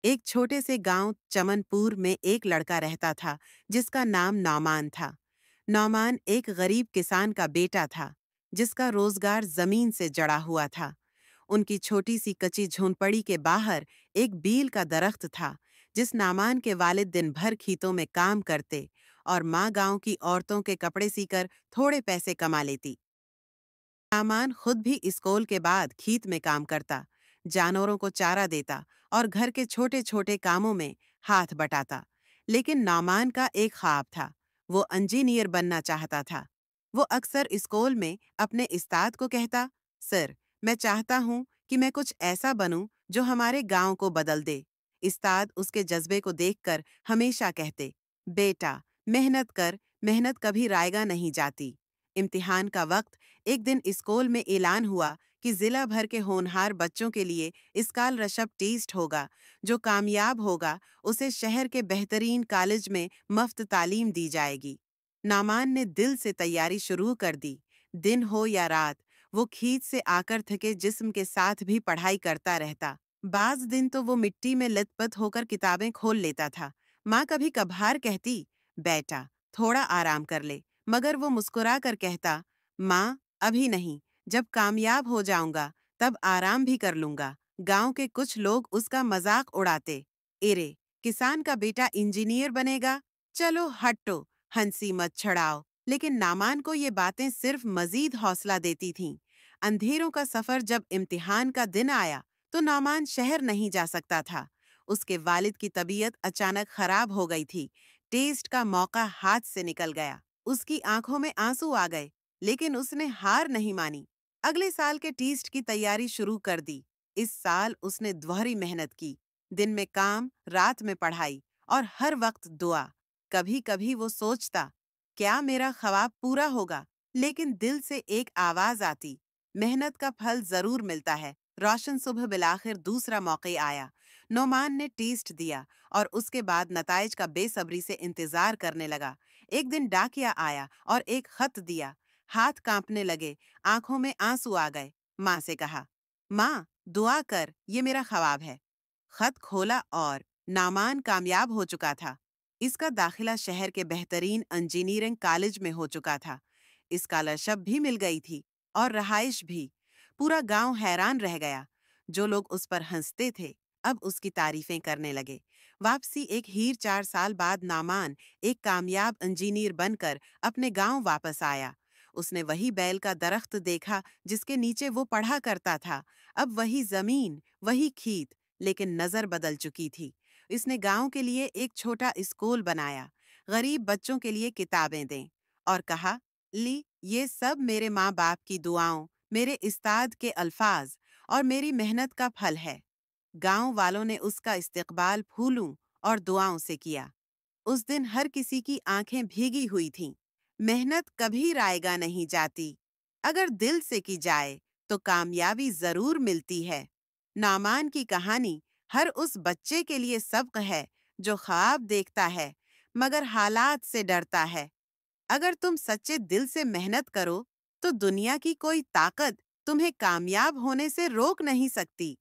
ایک چھوٹے سے گاؤں چمنپور میں ایک لڑکا رہتا تھا جس کا نام نعمان تھا۔ نعمان ایک غریب کسان کا بیٹا تھا جس کا روزگار زمین سے جڑا ہوا تھا۔ ان کی چھوٹی سی کچی جھونپڑی کے باہر ایک بیل کا درخت تھا جس نعمان کے والد دن بھر کھیتوں میں کام کرتے اور ماں گاؤں کی عورتوں کے کپڑے سی کر تھوڑے پیسے کما لیتی۔ نعمان خود بھی اسکول کے بعد کھیت میں کام کرتا، جانوروں کو چارہ دیتا اور گھر کے چھوٹے چھوٹے کاموں میں ہاتھ بٹاتا۔ لیکن نعمان کا ایک خواب تھا، وہ انجینئر بننا چاہتا تھا۔ وہ اکثر اسکول میں اپنے استاد کو کہتا، سر، میں چاہتا ہوں کہ میں کچھ ایسا بنوں جو ہمارے گاؤں کو بدل دے۔ استاد اس کے جذبے کو دیکھ کر ہمیشہ کہتے، بیٹا، محنت کر، محنت کبھی رائیگاں نہیں جاتی۔ امتحان کا وقت ایک دن اسکول میں اعلان ہوا کہ ضلع بھر کے ہونہار بچوں کے لیے اسکالرشپ ٹیسٹ ہوگا، جو کامیاب ہوگا اسے شہر کے بہترین کالج میں مفت تعلیم دی جائے گی۔ نعمان نے دل سے تیاری شروع کر دی۔ دن ہو یا رات، وہ کھیت سے آ کر تھکے جسم کے ساتھ بھی پڑھائی کرتا رہتا۔ بعض دن تو وہ مٹی میں لت پت ہو کر کتابیں کھول لیتا تھا۔ ماں کبھی کبھار کہتی، بیٹا، تھوڑا آرام کر لے، مگر وہ مسکرا کر کہتا، ماں، ابھی نہیں، جب کامیاب ہو جاؤں گا تب آرام بھی کر لوں گا۔ گاؤں کے کچھ لوگ اس کا مذاق اڑاتے، ارے، کسان کا بیٹا انجینئر بنے گا، چلو ہٹو، ہنسی مت چھڑاؤ۔ لیکن نعمان کو یہ باتیں صرف مزید حوصلہ دیتی تھیں۔ اندھیروں کا سفر جب امتحان کا دن آیا تو نعمان شہر نہیں جا سکتا تھا۔ اس کے والد کی طبیعت اچانک خراب ہو گئی تھی۔ ٹیسٹ کا موقع ہاتھ سے نکل گیا۔ اس کی آنکھوں میں آنسو آ گئے، لیکن اس نے ہار نہیں مانی۔ اگلے سال کے ٹیسٹ کی تیاری شروع کر دی۔ اس سال اس نے دوہری محنت کی، دن میں کام، رات میں پڑھائی اور ہر وقت دعا۔ کبھی کبھی وہ سوچتا، کیا میرا خواب پورا ہوگا؟ لیکن دل سے ایک آواز آتی، محنت کا پھل ضرور ملتا ہے۔ روشن صبح بالآخر دوسرا موقع آیا۔ نعمان نے ٹیسٹ دیا اور اس کے بعد نتائج کا بے صبری سے انتظار کرنے لگا۔ ایک دن ڈاکیا آیا اور ایک خط دیا۔ ہاتھ کانپنے لگے، آنکھوں میں آنسو آ گئے۔ ماں سے کہا، ماں، دعا کر، یہ میرا خواب ہے۔ خط کھولا اور نعمان کامیاب ہو چکا تھا۔ اس کا داخلہ شہر کے بہترین انجینئرنگ کالج میں ہو چکا تھا۔ اسکالرشپ بھی مل گئی تھی اور رہائش بھی۔ پورا گاؤں حیران رہ گیا۔ جو لوگ اس پر ہنستے تھے اب اس کی تعریفیں کرنے لگے۔ واپسی ایک ہیر 4 سال بعد نعمان ایک کامیاب انجینئر بن کر اپنے گاؤں واپس آیا۔ اس نے وہی بیل کا درخت دیکھا جس کے نیچے وہ پڑھا کرتا تھا۔ اب وہی زمین، وہی کھیت، لیکن نظر بدل چکی تھی۔ اس نے گاؤں کے لیے ایک چھوٹا اسکول بنایا، غریب بچوں کے لیے کتابیں دیں، اور کہا، لی، یہ سب میرے ماں باپ کی دعاؤں، میرے استاد کے الفاظ اور میری محنت کا پھل ہے۔ گاؤں والوں نے اس کا استقبال پھولوں اور دعاؤں سے کیا۔ اس دن ہر کسی کی آنکھیں بھیگی ہوئی تھیں۔ محنت کبھی رائیگاں نہیں جاتی، اگر دل سے کی جائے تو کامیابی ضرور ملتی ہے۔ نعمان کی کہانی ہر اس بچے کے لیے سبق ہے جو خواب دیکھتا ہے مگر حالات سے ڈرتا ہے۔ اگر تم سچے دل سے محنت کرو تو دنیا کی کوئی طاقت تمہیں کامیاب ہونے سے روک نہیں سکتی۔